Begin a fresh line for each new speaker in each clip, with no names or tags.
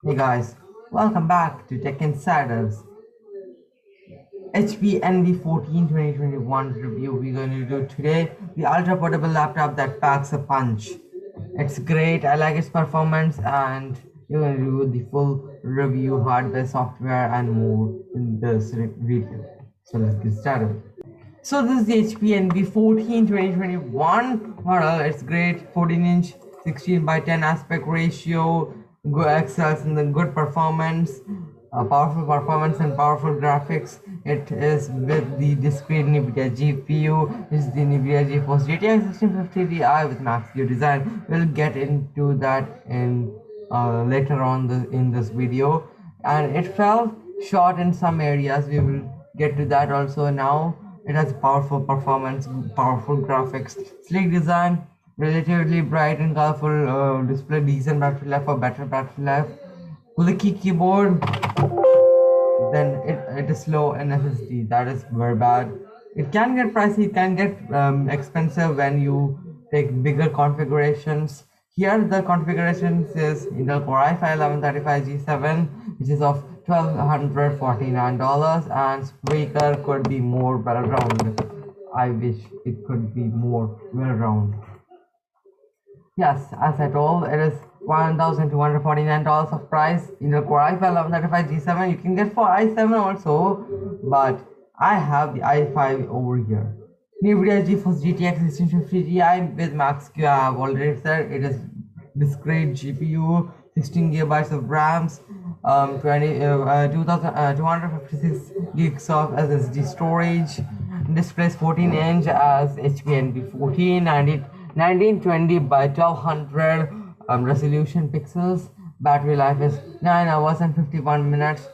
Hey guys, welcome back to Tech Insiders HP NV14 2021 review. We're going to do today the ultra portable laptop that packs a punch. It's great, I like its performance, and we're going to do the full review, hardware, software, and more in this video. So let's get started. So this is the HP NV14 2021 model. It's great, 14-inch, 16 by 10 aspect ratio, good excels in the good performance, powerful performance and powerful graphics. It is with the discrete NVIDIA GPU. This is the NVIDIA GeForce GTX 1650 Ti with Max-Q design. We'll get into that in later on in this video. And it fell short in some areas. We will get to that also now. It has powerful performance, powerful graphics, sleek design, relatively bright and colorful display, decent battery life or better battery life, clicky keyboard. Then it is slow in SSD. That is very bad. It can get pricey. It can get expensive when you take bigger configurations. Here the configurations is Intel Core i5 1135 G7, which is of $1,249, and speaker could be more well round. I wish it could be more well round. Yes, as I told, it is $1,249 of price. Intel Core i5 1135 G7. You can get for i7 also, but I have the i5 over here. NVIDIA GeForce GTX 1650 Ti with Max-Q. I have already said it is discrete GPU, 16 gigabytes of RAMs, 256 gigs of SSD storage. Display is 14-inch as HP NV14, 1920 by 1200 resolution pixels. Battery life is 9 hours and 51 minutes.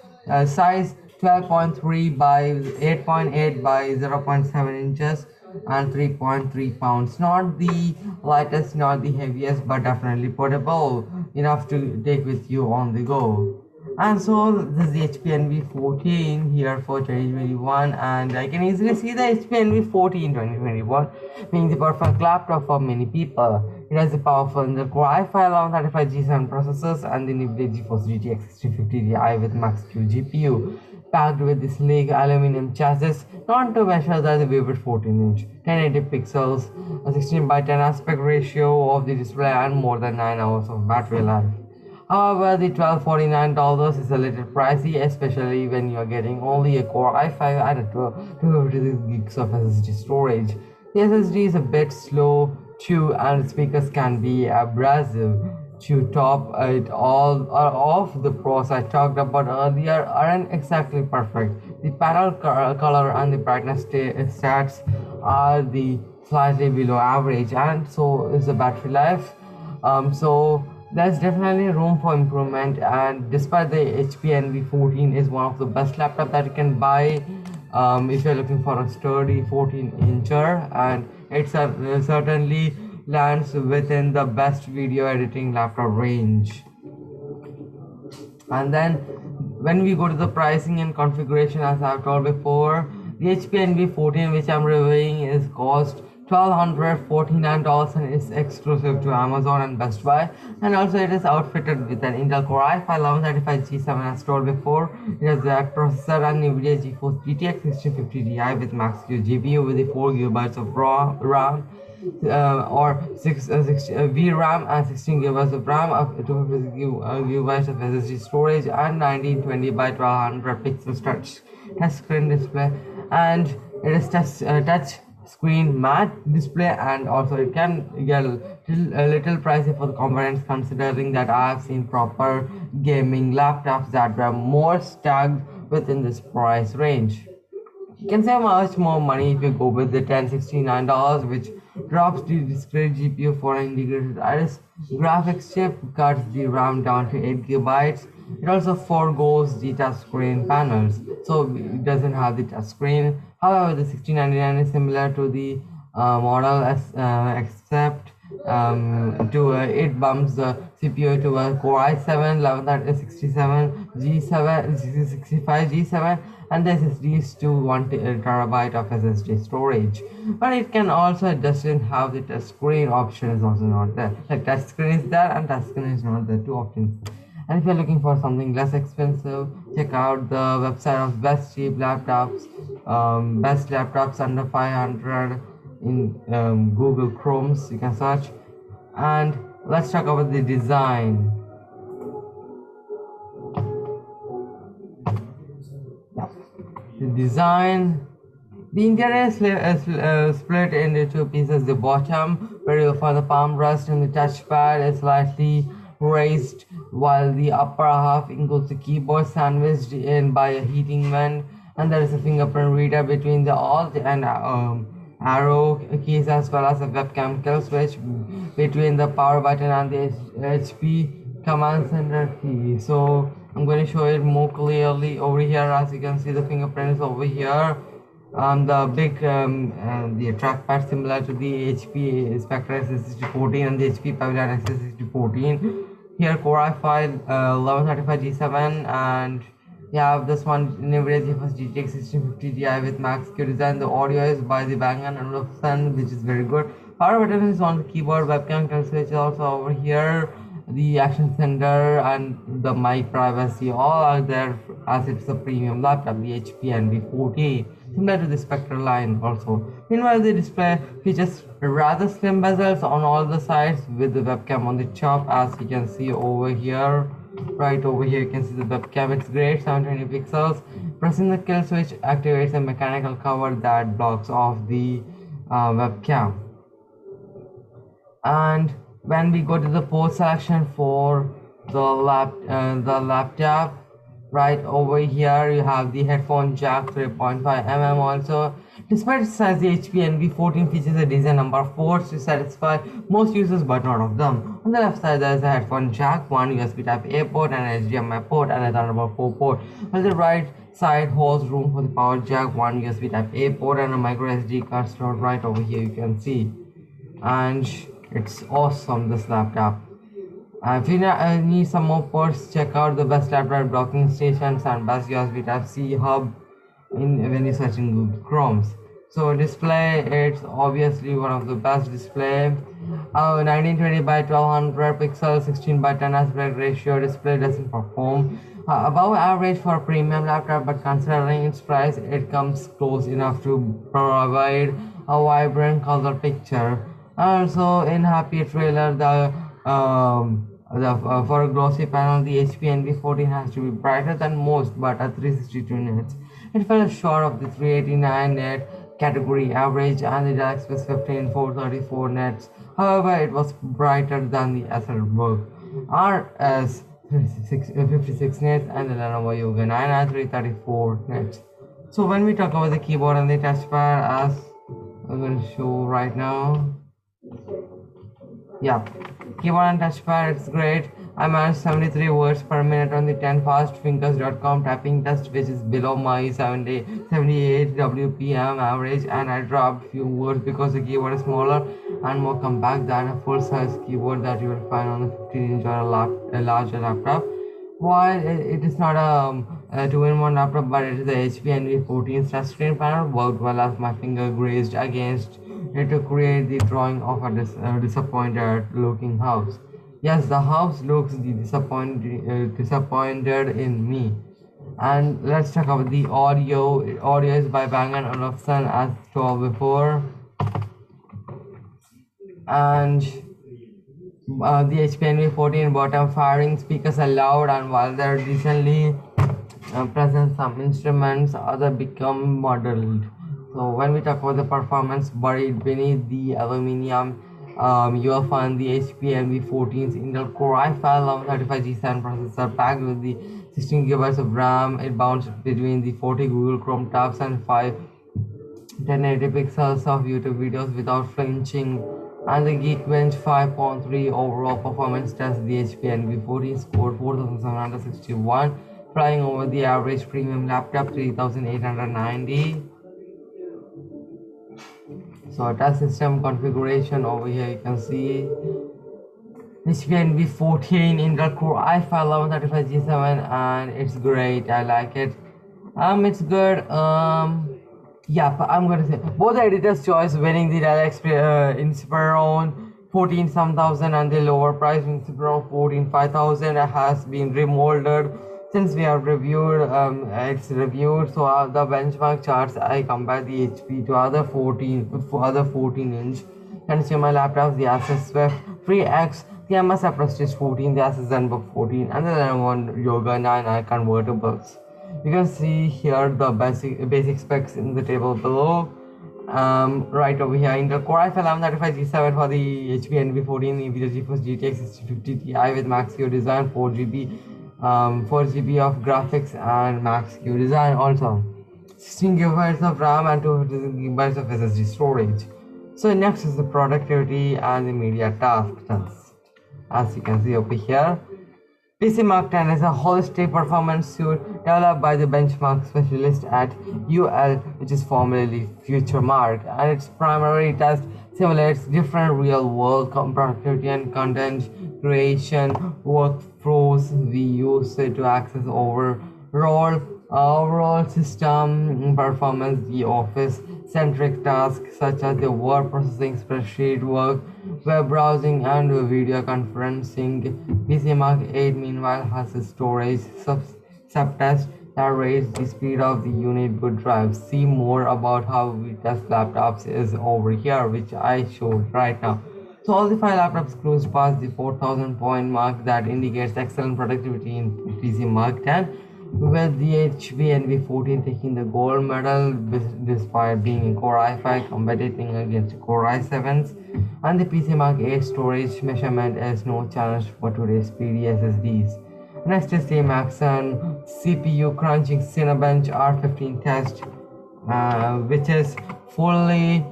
Size 12.3 by 8.8 by 0.7 inches and 3.3 pounds. Not the lightest, not the heaviest, but definitely portable enough to take with you on the go. And so this is the HP NV14 here for 2021, and I can easily see the HP NV14 2021 being the perfect laptop for many people. It has the powerful Intel Core i5 1135 G7 processors and the NVIDIA GeForce GTX 1650 Ti with Max-Q GPU, packed with this sleek aluminum chassis, not to measure the vivid 14-inch, 1080 pixels, a 16 by 10 aspect ratio of the display, and more than 9 hours of battery life. However, the $1,249 is a little pricey, especially when you're getting only a Core i5 and a 256 gigs of SSD storage. The SSD is a bit slow too, and speakers can be abrasive. To top it all of the pros I talked about earlier aren't exactly perfect. The panel color and the brightness stats are the slightly below average, and so is the battery life. So there's definitely room for improvement, and despite the HP NV14 is one of the best laptop that you can buy if you're looking for a sturdy 14-incher, and it's certainly lands within the best video editing laptop range. And then when we go to the pricing and configuration, as I've told before, the HP NV14 which I'm reviewing is cost $1,249 and is exclusive to Amazon and Best Buy, and also it is outfitted with an Intel Core i5 1135 G7 as told before. It has that processor and NVIDIA GeForce GTX 1650 Ti with Max-Q GPU with the 4 gigabytes of RAM, or 6 VRAM and 16 gigabytes of RAM, up to 256 gigabytes of SSD storage, and 1920 by 1200 pixels touch screen display, and it is touch screen matte display, and also it can get a little pricey for the components, considering that I have seen proper gaming laptops that were more stacked within this price range. You can save much more money if you go with the $1,069, which drops the discrete GPU for an integrated Iris graphics chip, cuts the RAM down to 8 gigabytes. It also forgoes the touchscreen panels, so it doesn't have the touchscreen. However, the 1699 is similar to the model except it bumps the CPU to a Core i7 1167 G7 65 G7, and the SSD is to 1 terabyte of SSD storage. But it can also doesn't have the touch screen option is also not there. Like touch screen is there and touch screen is not there. Two options. And if you're looking for something less expensive, check out the website of best cheap laptops, best laptops under 500 in Google Chromes. You can search. And let's talk about the design. The design. The interior is split into two pieces. The bottom, where you'll find the palm rest and the touchpad, is slightly raised, while the upper half includes the keyboard sandwiched in by a heating vent, and there is a fingerprint reader between the Alt and arrow keys, as well as a webcam kill switch between the power button and the HP command center key. So I'm going to show it more clearly over here. As you can see, the fingerprints over here. The big the trackpad similar to the HP Spectre SS6014 and the HP Pavilion SS6014. Here Core i5 1135 G7, and you have this one NVIDIA GeForce GTX 1650 Ti with Max Q design. The audio is by the Bang & Olufsen, which is very good. Power button is on the keyboard. Webcam can switch also over here. The action center and the mic privacy all are there, as it's a premium laptop, the HP NV40, similar to the Spectre line also. Meanwhile, the display features rather slim bezels on all the sides with the webcam on the top, as you can see over here. Right over here you can see the webcam. It's great, 720 pixels. Pressing the kill switch activates a mechanical cover that blocks off the webcam. And when we go to the port selection for the laptop, right over here you have the headphone jack 3.5mm also. Despite its size, the HP NV14 features a design number 4 to satisfy most users, but not of them. On the left side there is a headphone jack, one USB type A port, and HDMI port, and a Thunderbolt 4 port, while the right side holds room for the power jack, one USB type A port, and a micro SD card slot right over here you can see. And it's awesome, this laptop. If you need some more ports, check out the best laptop docking stations and best USB Type-C hub when you search in Google Chromes. So display, it's obviously one of the best display. 1920 by 1200 pixels, 16 by 10 aspect ratio display doesn't perform above average for a premium laptop, but considering its price, it comes close enough to provide a vibrant color picture. Also in Happy Trailer, for a glossy panel, the HP NV14 has to be brighter than most, but at 362 nits. It fell short of the 389 net category average, and the Deluxe was 434 nits. However, it was brighter than the Acerbook RS 56 nits and the Lenovo Yoga 9 334 nits. So when we talk about the keyboard and the touchpad, as I'm going to show right now, yeah, keyboard and touchpad, it's great. I managed 73 words per minute on the 10fastfingers.com typing test, which is below my 78 WPM average, and I dropped few words because the keyboard is smaller and more compact than a full-size keyboard that you will find on a 15-inch or a larger laptop. While it is not a 2-in-1 laptop, but it is the HP NV14 touchscreen panel, worked well as my finger grazed against it to create the drawing of a disappointed looking house. Yes, the house looks disappointed in me. And let's talk about the audio. Audio is by Bang & Olufsen, as told before. And the HP NV14 bottom firing speakers are loud, and while they're decently present, some instruments other become muddled. So when we talk about the performance, buried beneath the aluminum, you will find the HP NV14's Intel Core i5 1135 G7 processor packed with the 16 GB of RAM. It bounces between the 40 Google Chrome tabs and 5 1080 pixels of YouTube videos without flinching. And the Geekbench 5.3 overall performance test, the HP NV14 scored 4761, flying over the average premium laptop 3890. So test system configuration over here you can see HP NV14 Intel Core i5 1135 G7, and it's great. I like it. It's good. Yeah, but I'm gonna say both the editor's choice winning the Deluxe Inspiron 14 some thousand, and the lower price means around 14 5000 has been remolded since we have reviewed it's reviewed. So the benchmark charts, I compare the HP to other 14-inch consumer laptops, the Asus Swift 3X, the MSI Prestige 14, the Asus ZenBook 14, and the Lenovo Yoga 9i convertibles. You can see here the basic specs in the table below. Right over here, Intel Core i5 1135 G7 for the HP NV14, NVIDIA GeForce GTX 6050 Ti with Max-Q design, 4GB of graphics and Max-Q design also. 16GB of RAM and 256GB of SSD storage. So next is the productivity and the media task test. As you can see over here, PC Mark 10 is a holistic performance suite developed by the benchmark specialist at UL, which is formerly FutureMark, and its primary test simulates different real-world productivity and content creation workflows. We use it to access overall system performance, the office-centric tasks such as the word processing, spreadsheet work, web browsing, and video conferencing. PC Mark 8 meanwhile has a storage subtest that rates the speed of the unit boot drive. See more about how we test laptops is over here, which I showed right now. So all the 5 laptops cruised past the 4000 point mark, that indicates excellent productivity in PC Mark 10, with the HP NV14 taking the gold medal despite being a Core i5 competing against Core i7s, and the PC Mark 8 storage measurement is no challenge for today's speedy SSDs. Next is the Maxon CPU crunching Cinebench R15 test, which is fully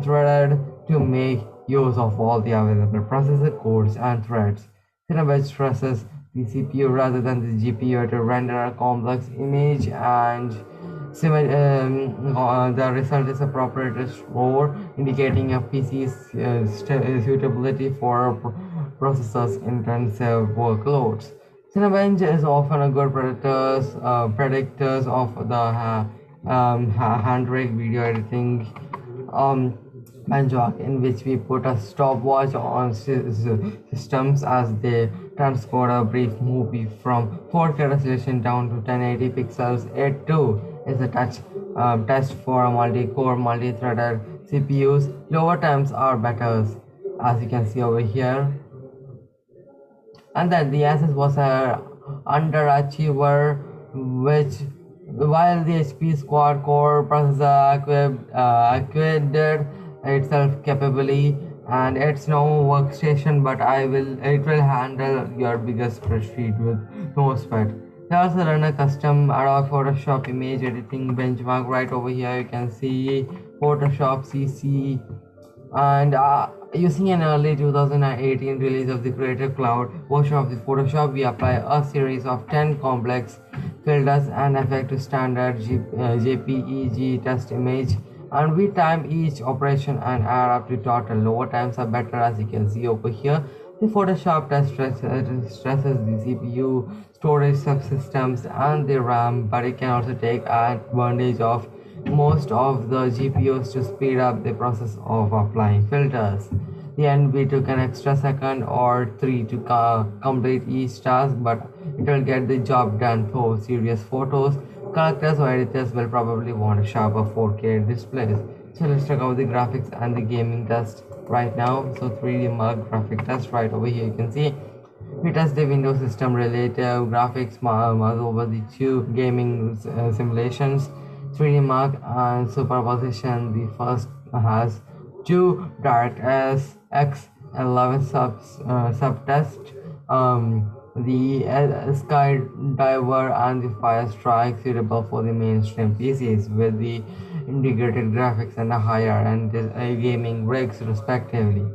threaded to make use of all the available processor cores and threads. Cinebench stresses the CPU rather than the GPU to render a complex image, and the result is a proprietary score indicating a PC's suitability for processors intensive workloads. Cinebench is often a good predictors of the Handbrake video editing benchmark, in which we put a stopwatch on systems as they transcode a brief movie from 4K resolution down to 1080 pixels. It too is a test for multi-core, multi-threaded CPUs. Lower times are better, as you can see over here. And then the Asus was a underachiever, which while the HP quad-core processor acquitted itself capably, and it's no workstation, but it will handle your biggest spreadsheet with no sweat. They also run a custom Adobe Photoshop image editing benchmark. Right over here you can see Photoshop CC, and using an early 2018 release of the Creative Cloud version of the Photoshop, we apply a series of 10 complex filters and effects to standard JPEG test image, and we time each operation and add up to total. Lower times are better, as you can see over here. The Photoshop test stresses the CPU, storage subsystems, and the RAM, but it can also take advantage of most of the GPUs to speed up the process of applying filters. The NB took an extra second or 3 to complete each task, but it will get the job done. For serious photos, collectors or editors will probably want a sharper 4K displays. So let's check out the graphics and the gaming test right now. So 3D Mark graphic test right over here. You can see we test the Windows system relative graphics over the 2 gaming simulations. 3D Mark and superposition. The first has 2 DirectX 11 subtest, the Skydiver and the Firestrike, suitable for the mainstream PCs with the integrated graphics and a higher end gaming rigs respectively.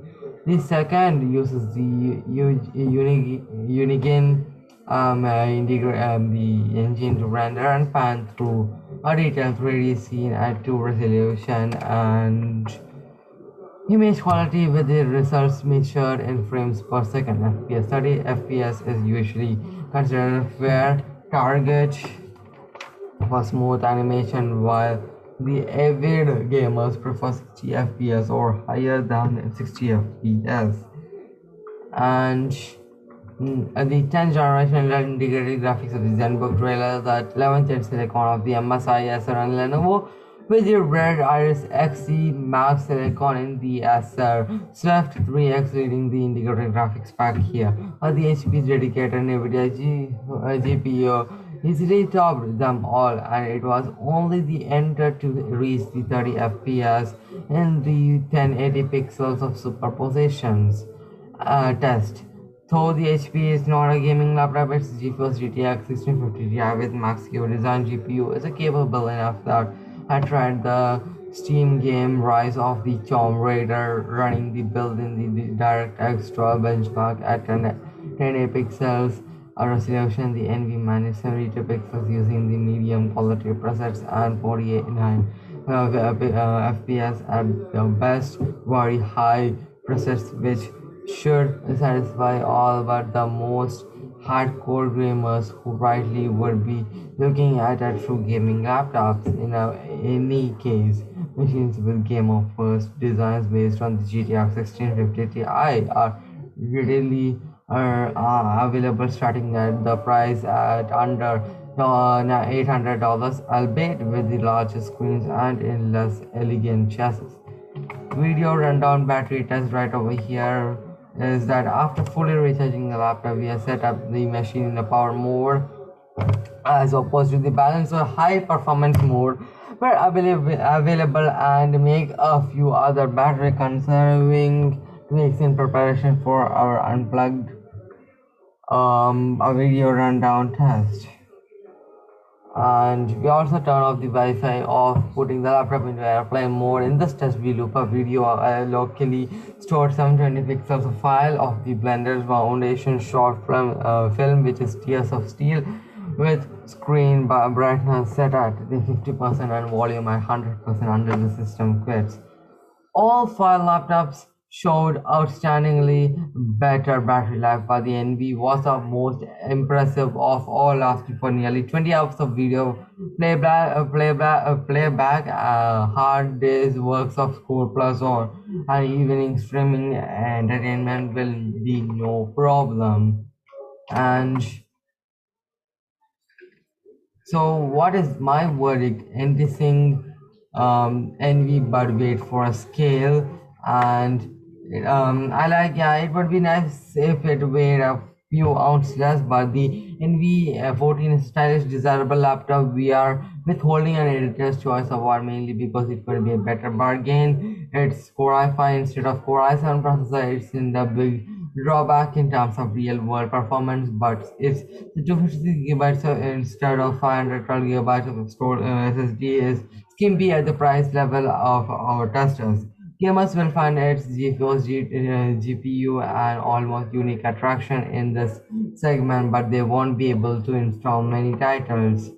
The second uses the Unigine the engine to render and pan through a detailed 3D scene at 2 resolution and image quality, with the results measured in frames per second. FPS 30 FPS is usually considered a fair target for smooth animation, while The avid gamers prefer 60 FPS or higher than 60 FPS. And the 10th generation integrated graphics of the ZenBook trailer, the 11th gen silicon of the MSI, Acer, and Lenovo, with the Red Iris Xe Max silicon in the Acer Swift 3X leading the integrated graphics pack here. The HP's dedicated NVIDIA GPU easily topped them all, and it was only the enter to reach the 30 FPS in the 1080 pixels of superpositions test. Though the HP is not a gaming laptop, its GeForce GTX 1650 Ti with Max-Q design GPU is capable enough that I tried the Steam game Rise of the Tomb Raider running the build in the DirectX 12 benchmark at 1080 pixels resolution. The NV managed 72 pixels using the medium quality presets and 48.9 FPS at the best, very high presets which should satisfy all but the most hardcore gamers who rightly would be looking at a true gaming laptops. In any case, machines with Game of First designs based on the GTX 1650 Ti are readily available starting at the price at under $800, albeit with the larger screens and in less elegant chassis. Video rundown battery test right over here is that after fully recharging the laptop, we have set up the machine in the power mode as opposed to the balance or high performance mode were available and make a few other battery conserving tweaks in preparation for our unplugged a video rundown test. And we also turn off the Wi-Fi off, putting the laptop into airplane mode. In this test, we loop a video locally stored 720 pixels file of the Blender's Foundation short film, which is Tears of Steel, with screen brightness set at the 50% and volume at 100% until the system quits. All 5 laptops showed outstandingly better battery life, but the NV was the most impressive of all, lasting for nearly 20 hours of video playback, hard days works of school plus or and evening streaming entertainment will be no problem. And so, what is my verdict? Anything envy but wait for a scale, and I like, yeah, it would be nice if it weighed a few ounces less, but the NV 14 is stylish, desirable laptop. We are withholding an editor's choice award mainly because it could be a better bargain. It's Core i5 instead of Core i7 processor. It's in the big drawback in terms of real world performance, but it's the 256 gigabytes instead of 512 gigabytes of stored SSD is skimpy at the price level of our testers. Gamers will find its GeForce GPU an almost unique attraction in this segment, but they won't be able to install many titles.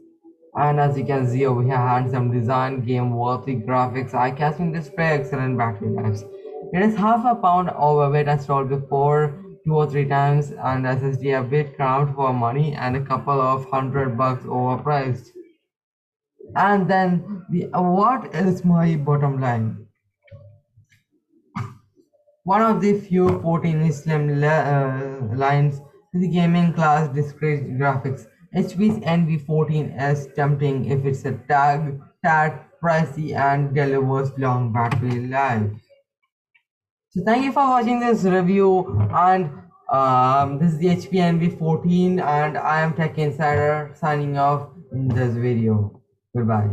And as you can see over here, handsome design, game-worthy graphics, eye-catching display, excellent battery life. It is half a pound overweight as told before, 2 or 3 times, and SSD a bit cramped for money and a couple of $100 overpriced. And then what is my bottom line? One of the few 14 slim lines to the gaming class discrete graphics. HP's NV14 is tempting if it's a tad pricey and delivers long battery life. So thank you for watching this review, and this is the HP NV14 and I am Tech Insider signing off in this video. Goodbye.